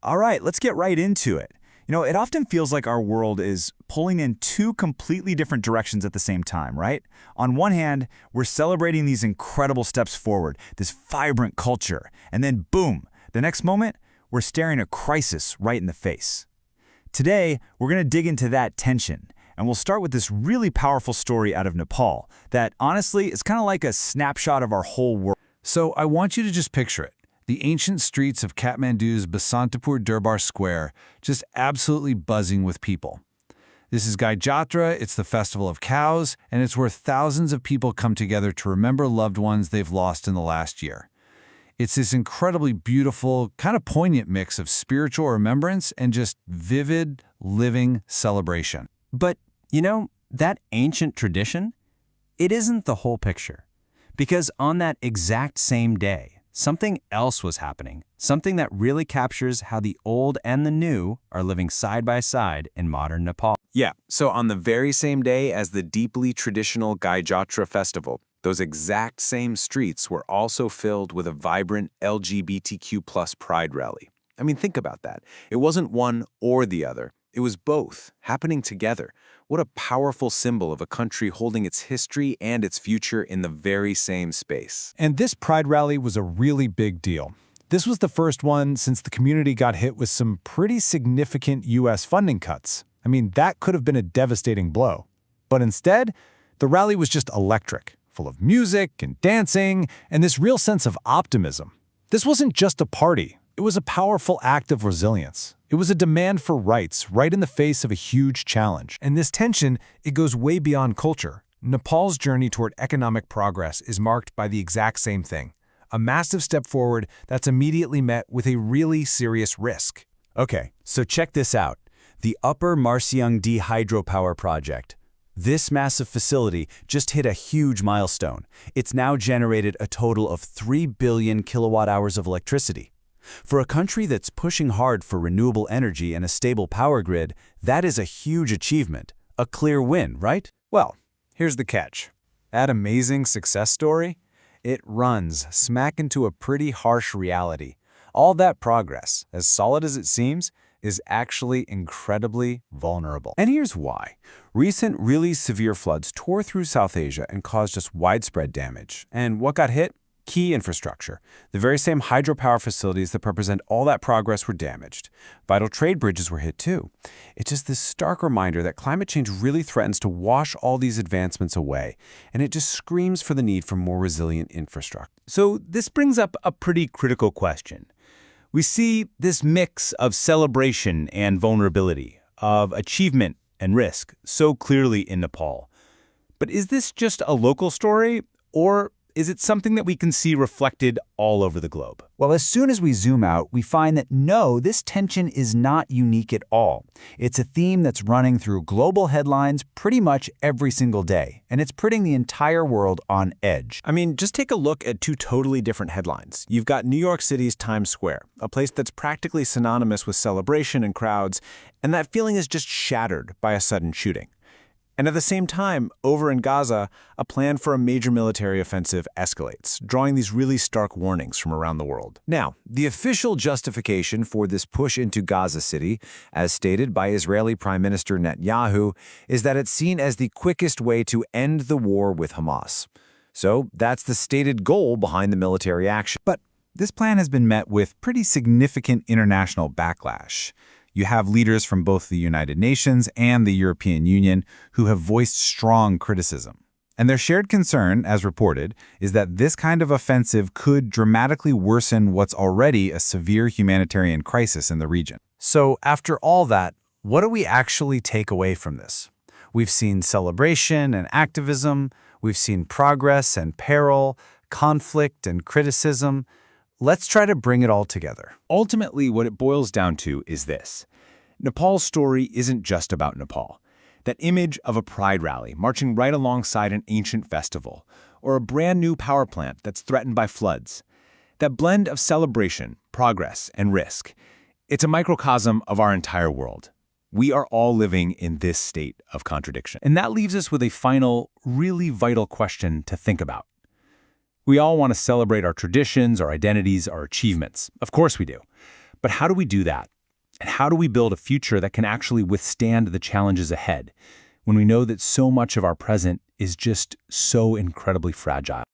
All right, let's get right into it. It often feels like our world is pulling in two completely different directions at the same time, right? On one hand, we're celebrating these incredible steps forward, this vibrant culture, and then boom, the next moment, we're staring a crisis right in the face. Today, we're going to dig into that tension, and we'll start with this really powerful story out of Nepal that, honestly, is kind of like a snapshot of our whole world. So I want you to just picture it. The ancient streets of Kathmandu's Basantapur Durbar Square just absolutely buzzing with people. This is Gai Jatra, it's the festival of cows, and it's where thousands of people come together to remember loved ones they've lost in the last year. It's this incredibly beautiful, kind of poignant mix of spiritual remembrance and just vivid, living celebration. But, that ancient tradition, it isn't the whole picture. Because on that exact same day, something else was happening, something that really captures how the old and the new are living side by side in modern Nepal. Yeah, so on the very same day as the deeply traditional Gai Jatra festival, those exact same streets were also filled with a vibrant LGBTQ+ pride rally. I mean, think about that. It wasn't one or the other. It was both, happening together. What a powerful symbol of a country holding its history and its future in the very same space. And this pride rally was a really big deal. This was the first one since the community got hit with some pretty significant U.S. funding cuts. I mean, that could have been a devastating blow. But instead, the rally was just electric, full of music and dancing and this real sense of optimism. This wasn't just a party. It was a powerful act of resilience. It was a demand for rights right in the face of a huge challenge. And this tension, it goes way beyond culture. Nepal's journey toward economic progress is marked by the exact same thing. A massive step forward that's immediately met with a really serious risk. Okay, so check this out. The Upper Marsiung D hydropower project. This massive facility just hit a huge milestone. It's now generated a total of 3 billion kilowatt hours of electricity. For a country that's pushing hard for renewable energy and a stable power grid, that is a huge achievement, a clear win, right? Well, here's the catch. That amazing success story, it runs smack into a pretty harsh reality. All that progress, as solid as it seems, is actually incredibly vulnerable. And here's why. Recent really severe floods tore through South Asia and caused us widespread damage. And what got hit? Key infrastructure. The very same hydropower facilities that represent all that progress were damaged. Vital trade bridges were hit too. It's just this stark reminder that climate change really threatens to wash all these advancements away, and it just screams for the need for more resilient infrastructure. So this brings up a pretty critical question. We see this mix of celebration and vulnerability, of achievement and risk, so clearly in Nepal. But is this just a local story, or is it something that we can see reflected all over the globe? Well, as soon as we zoom out, we find that no, this tension is not unique at all. It's a theme that's running through global headlines pretty much every single day, and it's putting the entire world on edge. I mean, just take a look at two totally different headlines. You've got New York City's Times Square, a place that's practically synonymous with celebration and crowds, and that feeling is just shattered by a sudden shooting. And at the same time, over in Gaza, a plan for a major military offensive escalates, drawing these really stark warnings from around the world. Now, the official justification for this push into Gaza City, as stated by Israeli Prime Minister Netanyahu, is that it's seen as the quickest way to end the war with Hamas. So that's the stated goal behind the military action. But this plan has been met with pretty significant international backlash. You have leaders from both the United Nations and the European Union who have voiced strong criticism. And their shared concern, as reported, is that this kind of offensive could dramatically worsen what's already a severe humanitarian crisis in the region. So after all that, what do we actually take away from this? We've seen celebration and activism, we've seen progress and peril, conflict and criticism. Let's try to bring it all together. Ultimately, what it boils down to is this. Nepal's story isn't just about Nepal. That image of a pride rally marching right alongside an ancient festival, or a brand new power plant that's threatened by floods. That blend of celebration, progress, and risk. It's a microcosm of our entire world. We are all living in this state of contradiction. And that leaves us with a final, really vital question to think about. We all want to celebrate our traditions, our identities, our achievements. Of course we do. But how do we do that? And how do we build a future that can actually withstand the challenges ahead when we know that so much of our present is just so incredibly fragile?